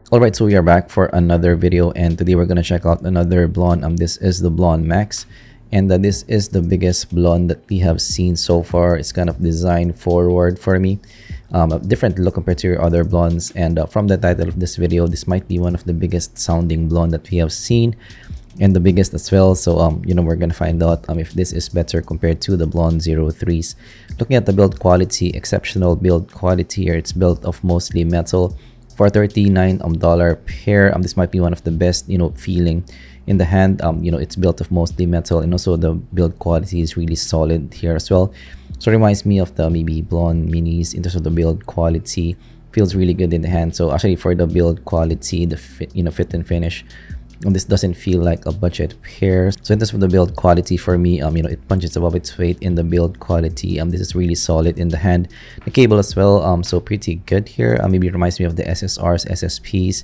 Alright, so we are back for another video, and today we're gonna check out another Blon. This is the Blon Max, and this is the biggest Blon that we have seen so far. It's kind of designed forward for me, a different look compared to your other Blons. And from the title of this video, this might be one of the biggest sounding Blon that we have seen, and the biggest as well. So we're gonna find out if this is better compared to the Blon 03s. Looking at the build quality, exceptional build quality here. It's built of mostly metal for $39 pair. This might be one of the best feeling in the hand. It's built of mostly metal, and also the build quality is really solid here as well. So it reminds me of the maybe Blon minis in terms of the build quality. Feels really good in the hand. So actually for the build quality, the fit and finish, this doesn't feel like a budget pair. So in terms of the build quality for me, it punches above its weight in the build quality. This is really solid in the hand. The cable as well, so pretty good here. Maybe it reminds me of the SSRs, SSPs.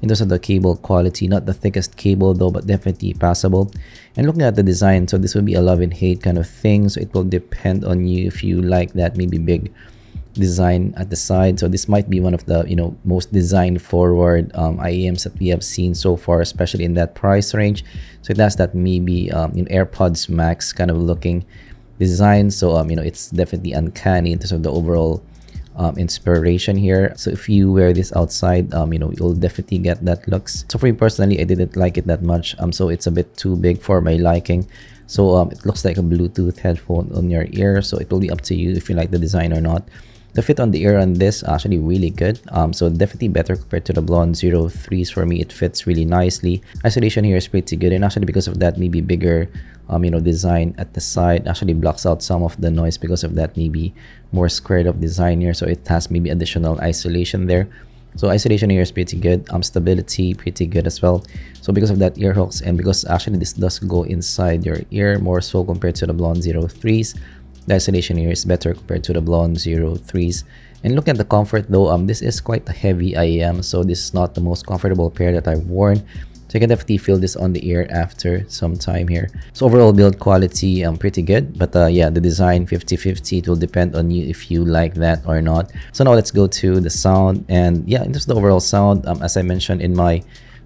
In terms of the cable quality, not the thickest cable though, but definitely passable. And looking at the design, so this will be a love and hate kind of thing. So it will depend on you if you like that maybe big design at the side. So this might be one of the most design forward IEMs that we have seen so far, especially in that price range. So it has that maybe in AirPods Max kind of looking design. So it's definitely uncanny in terms of the overall inspiration here. So if you wear this outside, you'll definitely get that looks. So for me personally, I didn't like it that much. So it's a bit too big for my liking. So it looks like a Bluetooth headphone on your ear. So it will be up to you if you like the design or not. The fit on the ear on this actually really good. So definitely better compared to the Blon 03s. For me, it fits really nicely. Isolation here is pretty good, and actually because of that maybe bigger design at the side actually blocks out some of the noise because of that maybe more squared up design here. So it has maybe additional isolation there. So isolation here is pretty good. Stability pretty good as well. So because of that ear hooks, and because actually this does go inside your ear more so compared to the Blon 03s, the isolation here is better compared to the Blon 03s. And look at the comfort though, this is quite a heavy IEM, so this is not the most comfortable pair that I've worn. So you can definitely feel this on the ear after some time here. So overall build quality pretty good, but yeah, the design 50-50. It will depend on you if you like that or not. So now let's go to the sound, and yeah, in terms of the overall sound, as I mentioned in my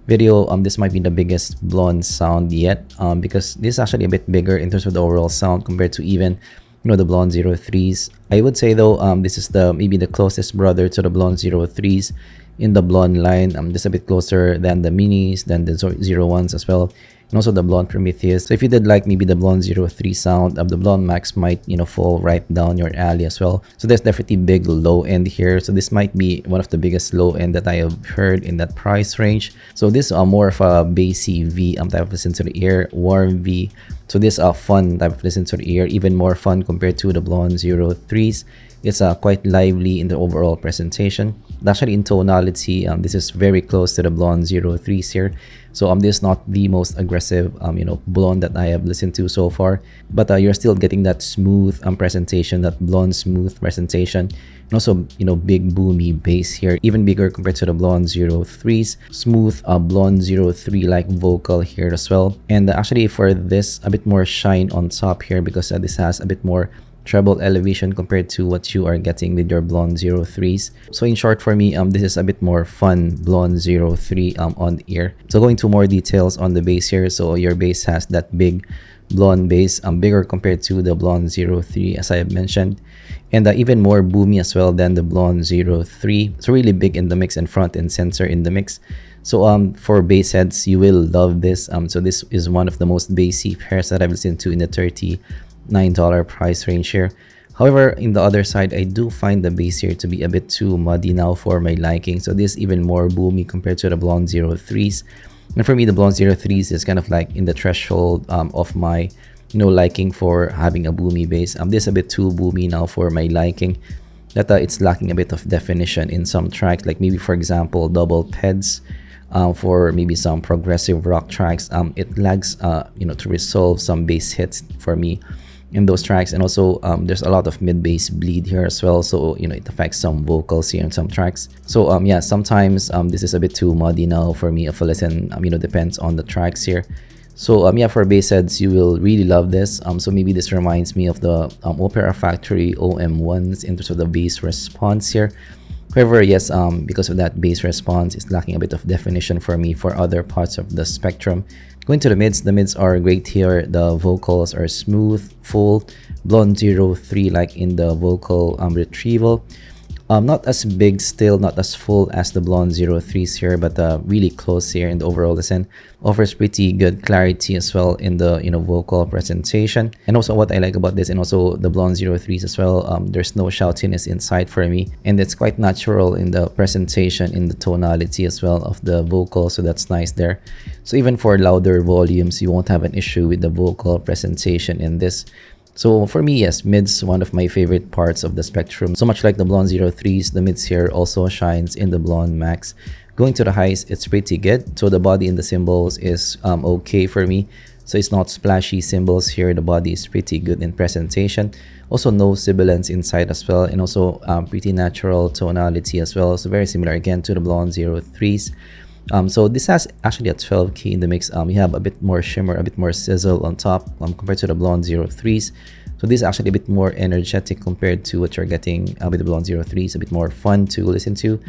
video, this might be the biggest Blon sound yet, because this is actually a bit bigger in terms of the overall sound compared to even the Blon 03s. I would say though, this is the maybe the closest brother to the Blon 03s in the Blon line. Just a bit closer than the minis, than the 01s as well, and also the Blon Prometheus. So if you did like maybe the Blon 03 sound, the Blon Max might fall right down your alley as well. So there's definitely big low end here. So this might be one of the biggest low end that I have heard in that price range. So this more of a bassy V type of listen to the ear, warm V. So this fun type of listen to the ear, even more fun compared to the Blon 03s. It's quite lively in the overall presentation. Actually in tonality, this is very close to the Blon 03s here. So this is not the most aggressive Blon that I have listened to so far, but you're still getting that smooth presentation, that Blon smooth presentation, and also big boomy bass here, even bigger compared to the Blon 03s. Smooth Blon 03 like vocal here as well. And actually for this, a bit more shine on top here, because this has a bit more treble elevation compared to what you are getting with your Blon 03s. So in short for me, this is a bit more fun Blon 03 on the ear. So going to more details on the bass here. So your bass has that big Blon bass, bigger compared to the Blon 03 as I have mentioned, and even more boomy as well than the Blon 03. So really big in the mix and front and center in the mix. So for bass heads, you will love this. So this is one of the most bassy pairs that I've listened to in the $39 price range here. However, in the other side, I do find the bass here to be a bit too muddy now for my liking. So this is even more boomy compared to the Blon 03s. And for me, the Blon 03s is kind of like in the threshold of my liking for having a boomy bass. This is a bit too boomy now for my liking, that it's lacking a bit of definition in some tracks, like maybe for example double peds. For maybe some progressive rock tracks, it lags to resolve some bass hits for me in those tracks. And also there's a lot of mid-bass bleed here as well, so it affects some vocals here in some tracks. So yeah, sometimes this is a bit too muddy now for me of a listen. Depends on the tracks here. So yeah, for bass heads, you will really love this. So maybe this reminds me of the Opera Factory OM1s in terms of the bass response here. However, yes, because of that bass response, it's lacking a bit of definition for me for other parts of the spectrum. Going to the mids are great here. The vocals are smooth, full, blonde 03 like in the vocal retrieval. Not as big still, not as full as the Blon 03s here, but really close here in the overall listen. Offers pretty good clarity as well in the vocal presentation. And also what I like about this, and also the Blon 03s as well, there's no shoutiness inside for me, and it's quite natural in the presentation, in the tonality as well of the vocal, so that's nice there. So even for louder volumes, you won't have an issue with the vocal presentation in this. So for me, yes, mids one of my favorite parts of the spectrum. So much like the Blon 03s, the mids here also shines in the Blon Max. Going to the highs, it's pretty good. So the body in the cymbals is okay for me. So it's not splashy cymbals here. The body is pretty good in presentation. Also no sibilance inside as well, and also pretty natural tonality as well. So very similar again to the Blon 03s. So this has actually a 12K in the mix. You have a bit more shimmer, a bit more sizzle on top compared to the Blon 03s. So this is actually a bit more energetic compared to what you're getting with the Blon 03s, a bit more fun to listen to.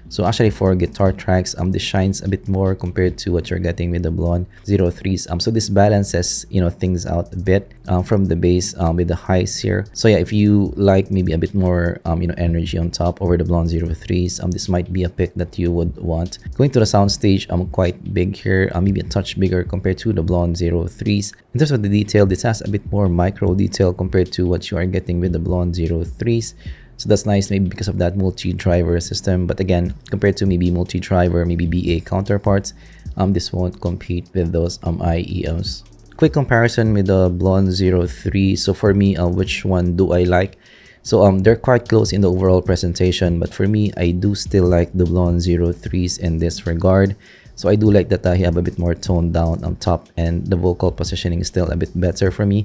So actually for guitar tracks, this shines a bit more compared to what you're getting with the Blon 03s. So this balances, things out a bit from the bass with the highs here. So yeah, if you like maybe a bit more, energy on top over the Blon 03s, this might be a pick that you would want. Going to the sound stage, quite big here, maybe a touch bigger compared to the Blon 03s. In terms of the detail, this has a bit more micro detail compared to what you are getting with the Blon 03s. So that's nice, maybe because of that multi-driver system. But again, compared to maybe multi-driver, maybe BA counterparts, this won't compete with those IEOs. Quick comparison with the Blon 03. So for me, which one do I like? So they're quite close in the overall presentation, but for me, I do still like the Blon 03s in this regard. So I do like that I have a bit more toned down on top, and the vocal positioning is still a bit better for me.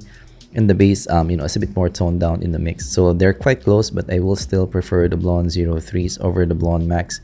And the bass, it's a bit more toned down in the mix. So they're quite close, but I will still prefer the Blon 03s over the Blon Max.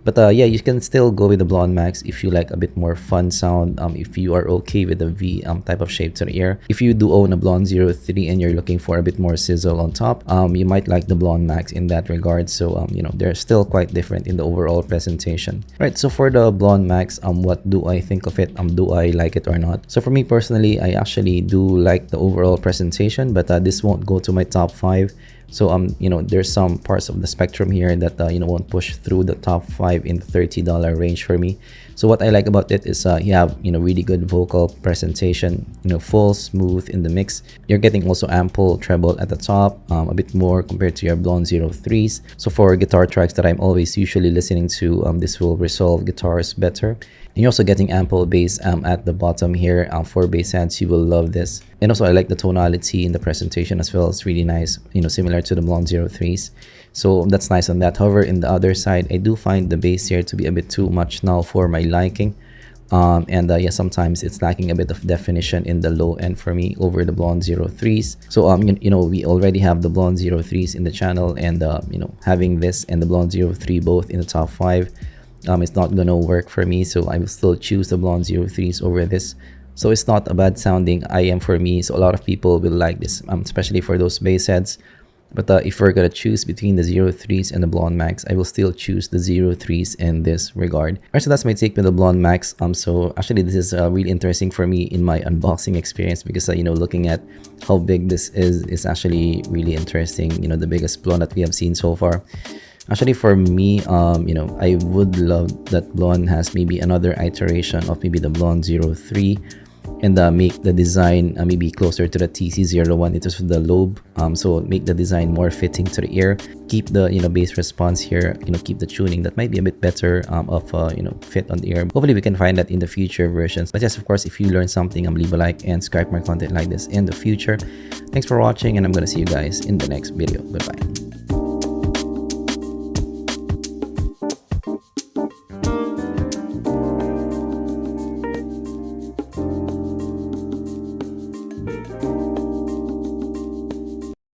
But yeah, you can still go with the Blon Max if you like a bit more fun sound, if you are okay with the V type of shape to the ear. If you do own a Blon 03 and you're looking for a bit more sizzle on top, you might like the Blon Max in that regard. So they're still quite different in the overall presentation. Right, so for the Blon Max, what do I think of it? Do I like it or not? So for me personally, I actually do like the overall presentation, but this won't go to my top 5. So there's some parts of the spectrum here that won't push through the top 5 in the $30 range for me. So what I like about it is you have really good vocal presentation, full, smooth in the mix. You're getting also ample treble at the top, a bit more compared to your Blon 03s. So for guitar tracks that I'm always usually listening to, this will resolve guitars better. And you're also getting ample bass at the bottom here. For bass heads, you will love this. And also I like the tonality in the presentation as well. It's really nice, similar to the Blon 03s. So that's nice on that. However, in the other side, I do find the bass here to be a bit too much now for my liking. Yeah, sometimes it's lacking a bit of definition in the low end for me over the Blon 03s. So we already have the Blon 03s in the channel, and having this and the Blon 03 both in the top 5, it's not gonna work for me. So I will still choose the Blon 03s over this. So it's not a bad sounding IM for me. So a lot of people will like this, especially for those bass heads. But if we're gonna choose between the 03s and the Blon Max, I will still choose the 03s in this regard. Alright, so that's my take with the Blon Max. So actually this is really interesting for me in my unboxing experience, because looking at how big this is actually really interesting. The biggest Blon that we have seen so far. Actually, for me, I would love that Blon has maybe another iteration of maybe the Blon 03, and make the design maybe closer to the TC01. It is the lobe, so make the design more fitting to the ear. Keep the bass response here. Keep the tuning that might be a bit better of fit on the ear. Hopefully, we can find that in the future versions. But yes, of course, if you learned something, leave a like and subscribe for more content like this in the future. Thanks for watching, and I'm gonna see you guys in the next video. Goodbye.